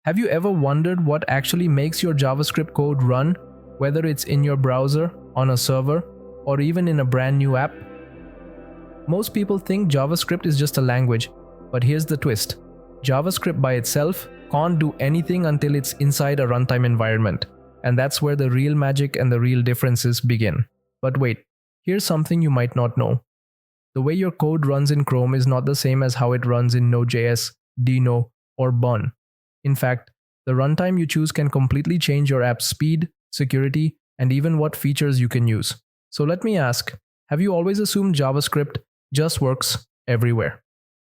Have you ever wondered what actually makes your JavaScript code run, whether it's in your browser, on a server, or even in a brand new app? Most people think JavaScript is just a language, but here's the twist. JavaScript by itself can't do anything until it's inside a runtime environment, and that's where the real magic and the real differences begin. But wait, here's something you might not know. The way your code runs in Chrome is not the same as how it runs in Node.js, Deno, or Bun. In fact, the runtime you choose can completely change your app's speed, security, and even what features you can use. So let me ask, have you always assumed JavaScript just works everywhere?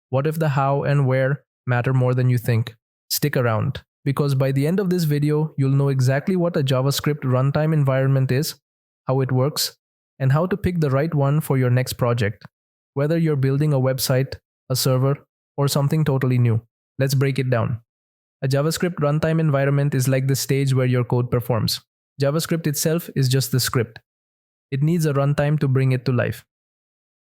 What if the how and where matter more than you think? Stick around, because by the end of this video, you'll know exactly what a JavaScript runtime environment is, how it works, and how to pick the right one for your next project, whether you're building a website, a server, or something totally new. Let's break it down. A JavaScript runtime environment is like the stage where your code performs. JavaScript itself is just the script. It needs a runtime to bring it to life.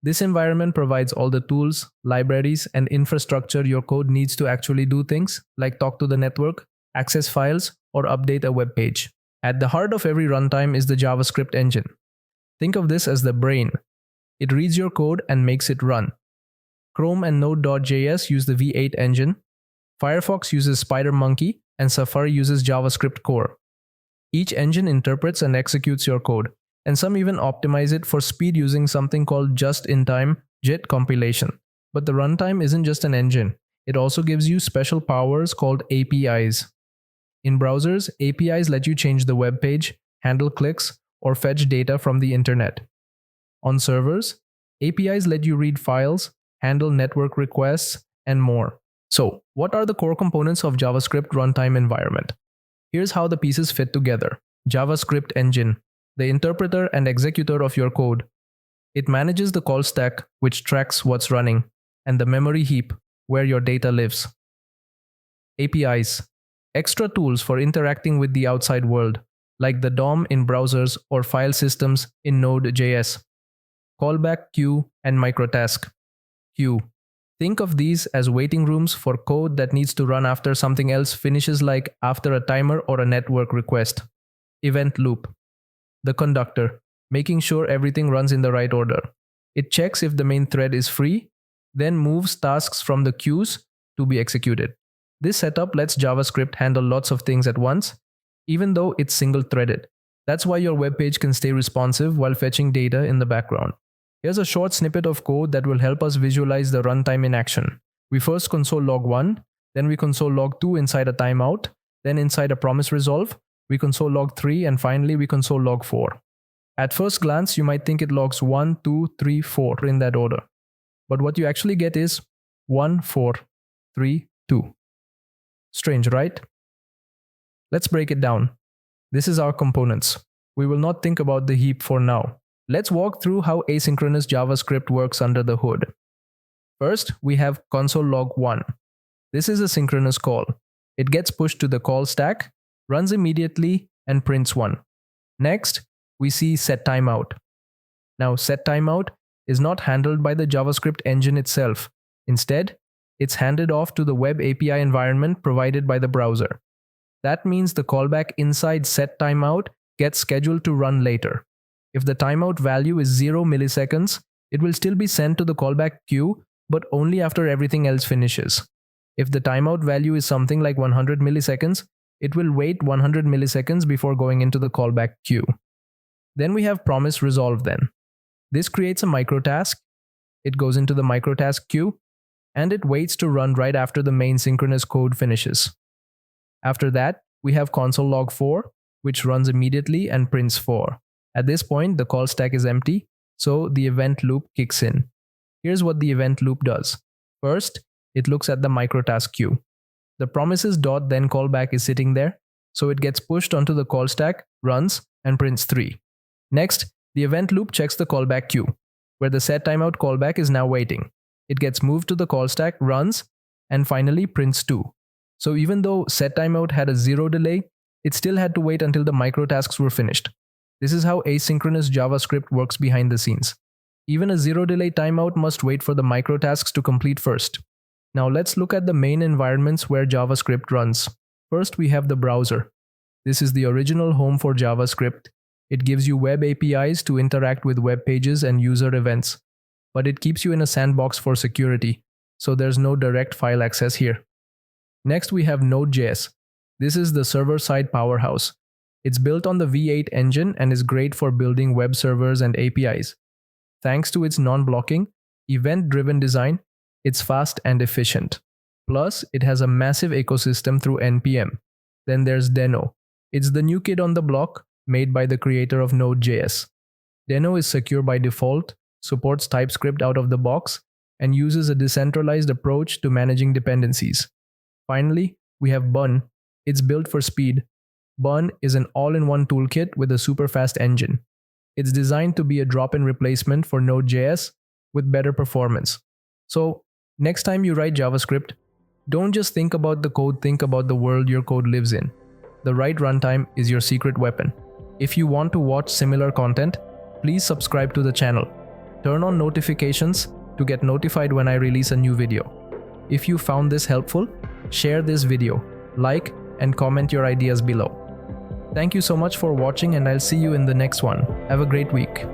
This environment provides all the tools, libraries, and infrastructure your code needs to actually do things like talk to the network, access files, or update a web page. At the heart of every runtime is the JavaScript engine. Think of this as the brain. It reads your code and makes it run. Chrome and Node.js use the V8 engine. Firefox uses SpiderMonkey, and Safari uses JavaScript Core. Each engine interprets and executes your code, and some even optimize it for speed using something called just-in-time JIT compilation. But the runtime isn't just an engine. It also gives you special powers called APIs. In browsers, APIs let you change the web page, handle clicks, or fetch data from the internet. On servers, APIs let you read files, handle network requests, and more. So, what are the core components of JavaScript runtime environment? Here's how the pieces fit together. JavaScript engine, the interpreter and executor of your code. It manages the call stack, which tracks what's running, and the memory heap, where your data lives. APIs, extra tools for interacting with the outside world, like the DOM in browsers or file systems in Node.js. Callback, queue, and Microtask. Queue. Think of these as waiting rooms for code that needs to run after something else finishes, like after a timer or a network request. Event loop. The conductor, making sure everything runs in the right order. It checks if the main thread is free, then moves tasks from the queues to be executed. This setup lets JavaScript handle lots of things at once, even though it's single-threaded. That's why your web page can stay responsive while fetching data in the background. Here's a short snippet of code that will help us visualize the runtime in action. We first console log 1, then we console log 2 inside a timeout, then inside a promise resolve, we console log 3, and finally we console log 4. At first glance, you might think it logs 1, 2, 3, 4 in that order. But what you actually get is 1, 4, 3, 2. Strange, right? Let's break it down. This is our components. We will not think about the heap for now. Let's walk through how asynchronous JavaScript works under the hood. First, we have console log 1. This is a synchronous call. It gets pushed to the call stack, runs immediately, and prints 1. Next, we see setTimeout. Now, setTimeout is not handled by the JavaScript engine itself. Instead, it's handed off to the web API environment provided by the browser. That means the callback inside setTimeout gets scheduled to run later. If the timeout value is 0 milliseconds, it will still be sent to the callback queue, but only after everything else finishes. If the timeout value is something like 100 milliseconds, it will wait 100 milliseconds before going into the callback queue. Then we have promise resolve then. This creates a microtask. It goes into the microtask queue, and it waits to run right after the main synchronous code finishes. After that, we have console log 4, which runs immediately and prints 4. At this point, the call stack is empty, so the event loop kicks in. Here's what the event loop does. First, it looks at the microtask queue. The promises dot then callback is sitting there, so it gets pushed onto the call stack, runs, and prints 3. Next, the event loop checks the callback queue, where the setTimeout callback is now waiting. It gets moved to the call stack, runs, and finally prints 2. So even though setTimeout had a 0 delay, it still had to wait until the microtasks were finished. This is how asynchronous JavaScript works behind the scenes. Even a 0 delay timeout must wait for the microtasks to complete first. Now let's look at the main environments where JavaScript runs. First, we have the browser. This is the original home for JavaScript. It gives you web APIs to interact with web pages and user events, but it keeps you in a sandbox for security, so there's no direct file access here. Next, we have Node.js. This is the server-side powerhouse. It's built on the V8 engine and is great for building web servers and APIs. Thanks to its non-blocking, event-driven design, it's fast and efficient. Plus, it has a massive ecosystem through NPM. Then there's Deno. It's the new kid on the block, made by the creator of Node.js. Deno is secure by default, supports TypeScript out of the box, and uses a decentralized approach to managing dependencies. Finally, we have Bun. It's built for speed. Bun is an all-in-one toolkit with a super fast engine. It's designed to be a drop-in replacement for Node.js with better performance. So, next time you write JavaScript, don't just think about the code, think about the world your code lives in. The right runtime is your secret weapon. If you want to watch similar content, please subscribe to the channel. Turn on notifications to get notified when I release a new video. If you found this helpful, share this video, like, and comment your ideas below. Thank you so much for watching, and I'll see you in the next one. Have a great week.